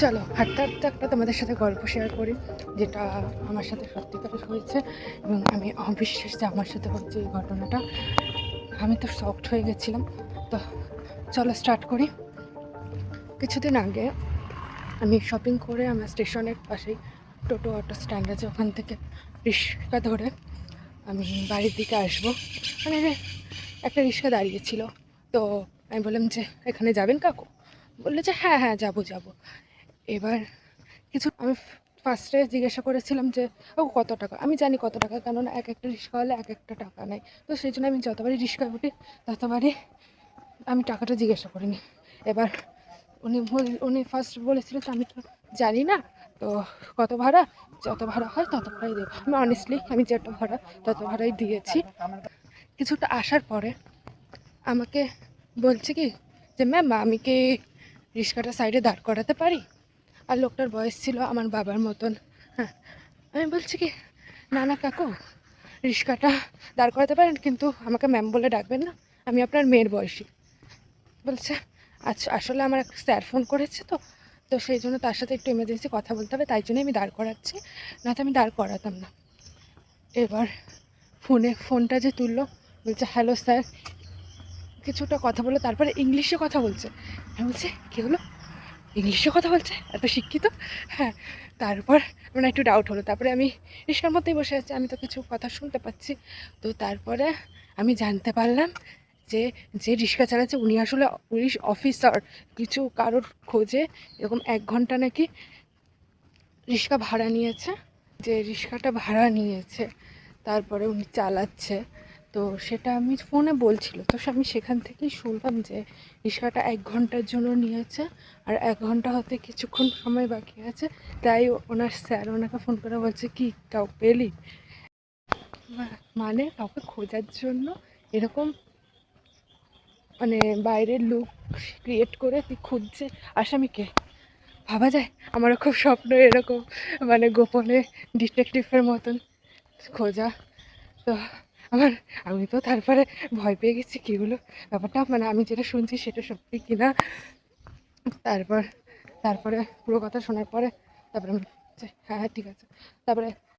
চলো হাঁটতে হাঁটতে একটা তোমাদের সাথে গল্প শেয়ার করি, যেটা আমার সাথে সত্যিকারের হয়েছে এবং আমি অবিশ্বাস যে আমার সাথে হচ্ছে এই ঘটনাটা। আমি তো শকড হয়ে গেছিলাম। তো চলো স্টার্ট করি। কিছুদিন আগে আমি শপিং করে আমার স্টেশনের পাশেই টোটো অটো স্ট্যান্ড আছে, ওখান থেকে রিক্সা ধরে আমি বাড়ির দিকে আসবো। মানে একটা রিক্সা দাঁড়িয়েছিল, তো আমি বললাম যে এখানে যাবেন কাকু? বললো যে হ্যাঁ হ্যাঁ যাবো যাবো। এবার কিছু আমি ফার্স্টে জিজ্ঞাসা করেছিলাম যে ও কত টাকা। আমি জানি কত টাকা, কেননা এক একটা রিক্সা হলে এক একটা টাকা নেয়। তো সেই জন্য আমি যতবারই রিক্সায় উঠি ততবারই আমি টাকাটা জিজ্ঞাসা করিনি। এবার উনি ফার্স্ট বলেছিল যে আমি তো জানি না, তো কত ভাড়া, যত ভাড়া হয় তত ভাড়াই দেবো। আমি অনেস্টলি আমি যত ভাড়া তত ভাড়াই দিয়েছি। কিছুটা আসার পরে আমাকে বলছে কি যে ম্যাম আমি কি রিক্সাটা সাইডে দাঁড় করাতে পারি? আর লোকটার বয়স ছিল আমার বাবার মতন। হ্যাঁ, আমি বলছি কি না না কাকু, রিক্সাটা দাঁড় করাতে পারেন, কিন্তু আমাকে ম্যাম বলে ডাকবেন না, আমি আপনার মেয়ের বয়সী। বলছে আচ্ছা আসলে আমার একটা স্যার ফোন করেছে, তো তো সেই জন্য তার সাথে একটু এমার্জেন্সি কথা বলতে হবে, তাই জন্যই আমি দাঁড় করাচ্ছি, না তো আমি দাঁড় করাতাম না। এবার ফোনটা যে তুললো, বলছে হ্যালো স্যার, কিছুটা কথা বলে তারপরে ইংলিশে কথা বলছে। আমি বলছি কী হলো, ইংলিশে কথা বলছে, এত শিক্ষিত। হ্যাঁ, তারপর মানে একটু ডাউট হলো। তারপরে আমি রিক্সার মধ্যেই বসে আছি, আমি তো কিছু কথা শুনতে পাচ্ছি। তো তারপরে আমি জানতে পারলাম যে যে রিক্সা চালাচ্ছে উনি আসলে পুলিশ অফিসার। কিছু কারোর খোঁজে এরকম 1 ঘন্টা নাকি রিক্সা ভাড়া নিয়েছে, যে রিক্সাটা ভাড়া নিয়েছে তারপরে উনি চালাচ্ছে। তো সেটা আমি ফোনে বলছিল, তো আমি সেখান থেকেই শুনলাম যে রিক্সাটা 1 ঘন্টার জন্য নিয়েছে, আর 1 ঘন্টা হতে কিছুক্ষণ সময় বাকি আছে। তাই ওনার স্যার ওনাকে ফোন করে বলছে কি কাউ পেলি? মানে কাউকে খোঁজার জন্য এরকম মানে বাইরের লুক ক্রিয়েট করে তুই খুঁজছে আসামিকে। ভাবা যায়? আমারও খুব স্বপ্ন এরকম, মানে গোপনে ডিটেকটিভের মতন খোঁজা। তো আমি তো তারপরে ভয় পেয়ে গেছি, কী হলো ব্যাপারটা, মানে আমি যেটা শুনছি সেটা সত্যি কিনা। তারপরে পুরো কথা শোনার পরে তারপরে আমি হ্যাঁ হ্যাঁ ঠিক আছে। তারপরে